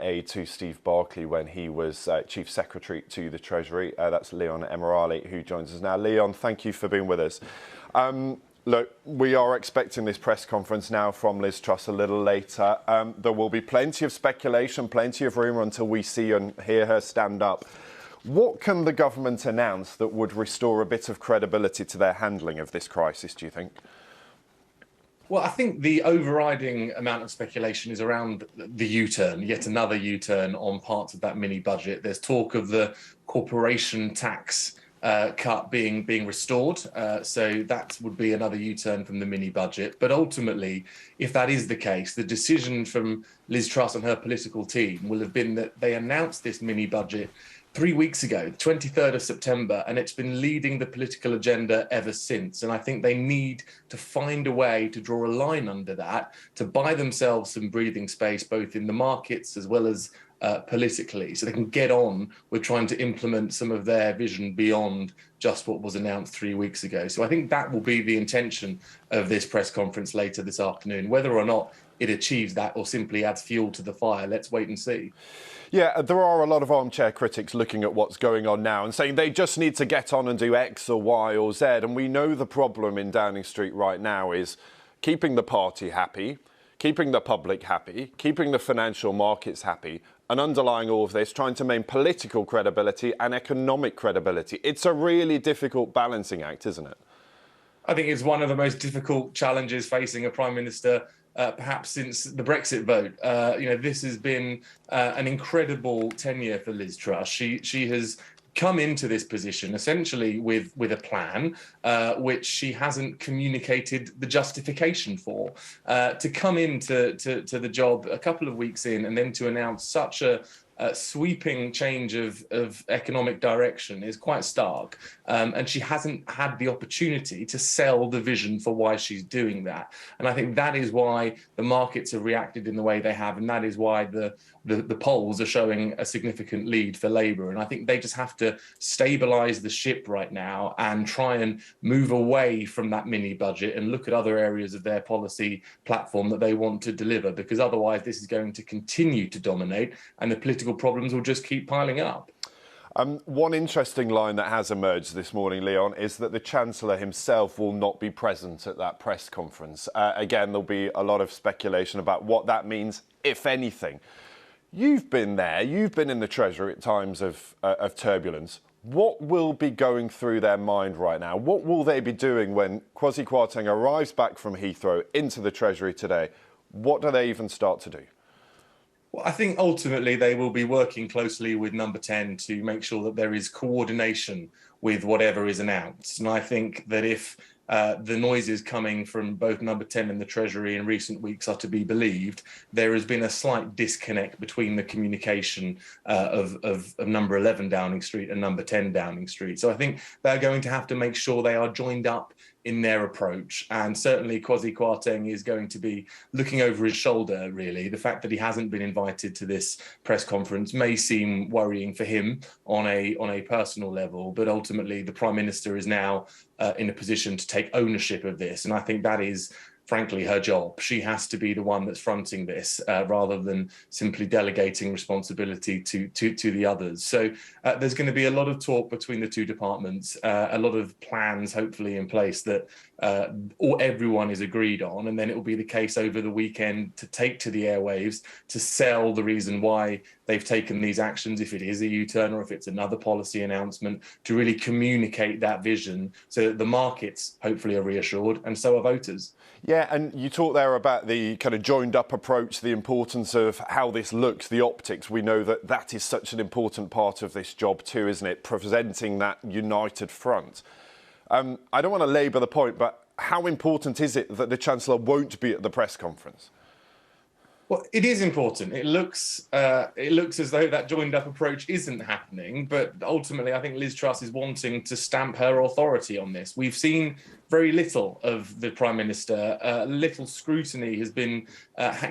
aide to Steve Barclay when he was Chief Secretary to the Treasury. That's Leon Emirali, who joins us now. Leon, thank you for being with us. Look, we are expecting this press conference now from Liz Truss a little later. There will be plenty of speculation, plenty of rumour until we see and hear her stand up. What can the government announce that would restore a bit of credibility to their handling of this crisis, do you think? Well, I think the overriding amount of speculation is around the U-turn, yet another U-turn on parts of that mini budget. There's talk of the corporation tax cut being restored. So that would be another U-turn from the mini budget. But ultimately, if that is the case, the decision from Liz Truss and her political team will have been that they announced this mini budget 3 weeks ago, the 23rd of September, and it's been leading the political agenda ever since. And I think they need to find a way to draw a line under that, to buy themselves some breathing space, both in the markets as well as politically, so they can get on with trying to implement some of their vision beyond just what was announced 3 weeks ago. So I think that will be the intention of this press conference later this afternoon. Whether or not it achieves that or simply adds fuel to the fire, let's wait and see. Yeah, there are a lot of armchair critics looking at what's going on now and saying they just need to get on and do X or Y or Z. And we know the problem in Downing Street right now is keeping the party happy, keeping the public happy, keeping the financial markets happy, and underlying all of this, trying to maintain political credibility and economic credibility. It's a really difficult balancing act, isn't it? I think it's one of the most difficult challenges facing a Prime Minister perhaps since the Brexit vote. This has been an incredible tenure for Liz Truss. She has come into this position essentially with a plan which she hasn't communicated the justification for. To come into the job a couple of weeks in and then to announce such a sweeping change of economic direction is quite stark. And she hasn't had the opportunity to sell the vision for why she's doing that. And I think that is why the markets have reacted in the way they have. And that is why the polls are showing a significant lead for Labour. And I think they just have to stabilise the ship right now and try and move away from that mini budget and look at other areas of their policy platform that they want to deliver, because otherwise this is going to continue to dominate and the political problems will just keep piling up. One interesting line that has emerged this morning, Leon, is that the Chancellor himself will not be present at that press conference. Again, there'll be a lot of speculation about what that means, if anything. You've been there, you've been in the Treasury at times of turbulence. What will be going through their mind right now? What will they be doing when Kwasi Kwarteng arrives back from Heathrow into the Treasury today? What do they even start to do? Well, I think ultimately they will be working closely with Number 10 to make sure that there is coordination with whatever is announced. And I think that if the noises coming from both Number 10 and the Treasury in recent weeks are to be believed, there has been a slight disconnect between the communication of Number 11 Downing Street and Number 10 Downing Street. So I think they're going to have to make sure they are joined up in their approach. And certainly Kwasi Kwarteng is going to be looking over his shoulder, really. The fact that he hasn't been invited to this press conference may seem worrying for him on a personal level, but ultimately the Prime Minister is now in a position to take ownership of this. And I think that is, frankly, her job. She has to be the one that's fronting this rather than simply delegating responsibility to the others. So there's going to be a lot of talk between the two departments, a lot of plans hopefully in place that everyone is agreed on. And then it will be the case over the weekend to take to the airwaves to sell the reason why they've taken these actions, if it is a U-turn or if it's another policy announcement, to really communicate that vision so that the markets hopefully are reassured and so are voters. Yeah, and you talked there about the kind of joined up approach, the importance of how this looks, the optics. We know that that is such an important part of this job too, isn't it? Presenting that united front. I don't want to labour the point, but how important is it that the Chancellor won't be at the press conference? Well, it is important. It looks as though that joined-up approach isn't happening, but ultimately I think Liz Truss is wanting to stamp her authority on this. We've seen very little of the Prime Minister. Little scrutiny has been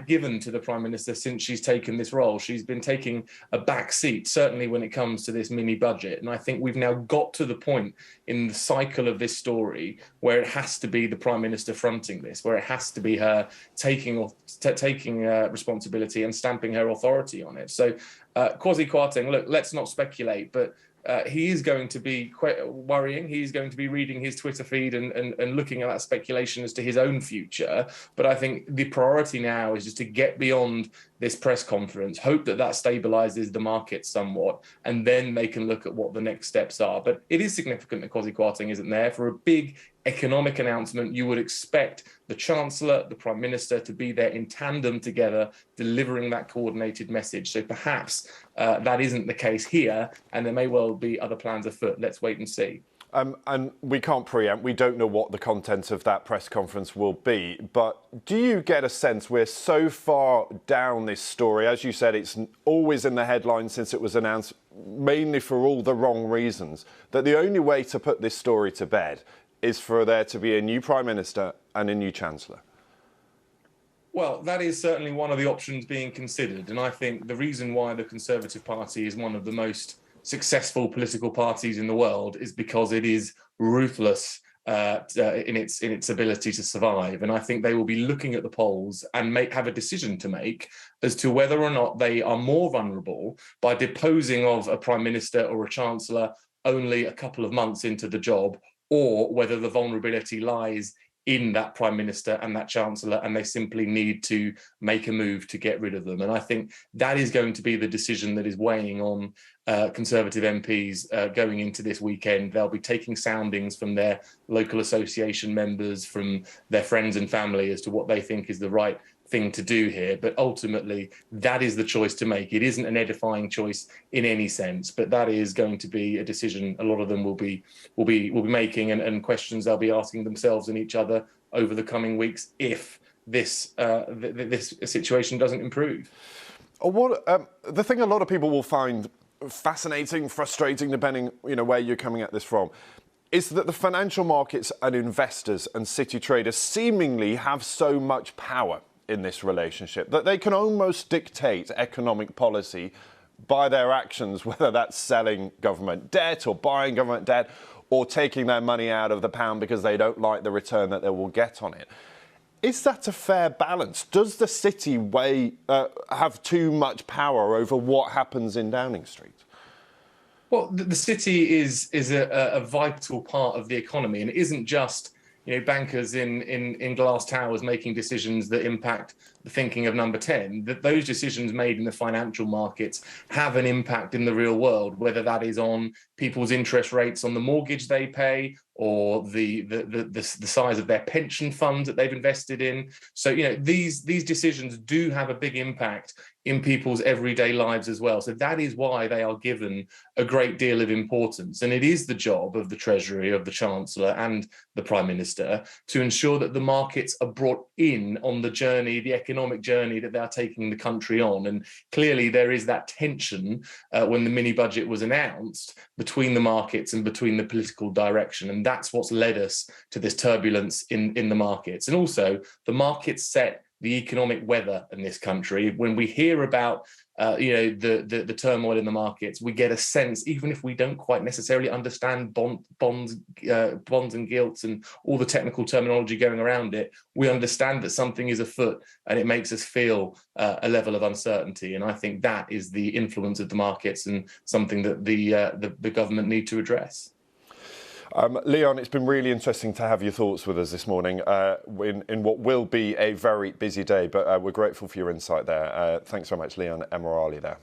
given to the Prime Minister since she's taken this role. She's been taking a back seat, certainly when it comes to this mini budget. And I think we've now got to the point in the cycle of this story where it has to be the Prime Minister fronting this, where it has to be her taking responsibility and stamping her authority on it. So Kwasi Kwarteng, look, let's not speculate, but he is going to be quite worrying. He's going to be reading his Twitter feed and looking at that speculation as to his own future. But I think the priority now is just to get beyond this press conference, hope that that stabilizes the market somewhat, and then they can look at what the next steps are. But it is significant that Kwasi Kwarteng isn't there. For a big economic announcement, you would expect the Chancellor, the Prime Minister to be there in tandem together, delivering that coordinated message. So perhaps that isn't the case here, and there may well be other plans afoot. Let's wait and see. And we can't preempt. We don't know what the content of that press conference will be. But do you get a sense we're so far down this story? As you said, it's always in the headlines since it was announced, mainly for all the wrong reasons, that the only way to put this story to bed is for there to be a new Prime Minister and a new Chancellor? Well, that is certainly one of the options being considered. And I think the reason why the Conservative Party is one of the most successful political parties in the world is because it is ruthless in its ability to survive. And I think they will be looking at the polls and have a decision to make as to whether or not they are more vulnerable by deposing of a Prime Minister or a Chancellor only a couple of months into the job, or whether the vulnerability lies in that Prime Minister and that Chancellor, and they simply need to make a move to get rid of them. And I think that is going to be the decision that is weighing on Conservative MPs going into this weekend. They'll be taking soundings from their local association members, from their friends and family as to what they think is the right thing to do here. But ultimately, that is the choice to make. It isn't an edifying choice in any sense, but that is going to be a decision a lot of them will be making, and questions they'll be asking themselves and each other over the coming weeks if this situation doesn't improve. The thing a lot of people will find fascinating, frustrating, depending where you're coming at this from, is that the financial markets and investors and city traders seemingly have so much power in this relationship that they can almost dictate economic policy by their actions, whether that's selling government debt or buying government debt or taking their money out of the pound because they don't like the return that they will get on it. Is that a fair balance? Does the city have too much power over what happens in Downing Street? Well, the city is a vital part of the economy, and it isn't just bankers in glass towers making decisions that impact the thinking of Number 10. That those decisions made in the financial markets have an impact in the real world, whether that is on people's interest rates on the mortgage they pay, or the size of their pension funds that they've invested in. So these decisions do have a big impact in people's everyday lives as well. So that is why they are given a great deal of importance. And it is the job of the Treasury, of the Chancellor and the Prime Minister to ensure that the markets are brought in on the journey, the economic journey that they are taking the country on. And clearly there is that tension when the mini budget was announced between the markets and between the political direction. And that's what's led us to this turbulence in the markets. And also the markets set the economic weather in this country. When we hear about the turmoil in the markets, we get a sense, even if we don't quite necessarily understand bonds and gilts and all the technical terminology going around it, we understand that something is afoot, and it makes us feel a level of uncertainty. And I think that is the influence of the markets, and something that the government need to address. Leon, it's been really interesting to have your thoughts with us this morning in what will be a very busy day, but we're grateful for your insight there. Thanks very much, Leon Emirali there.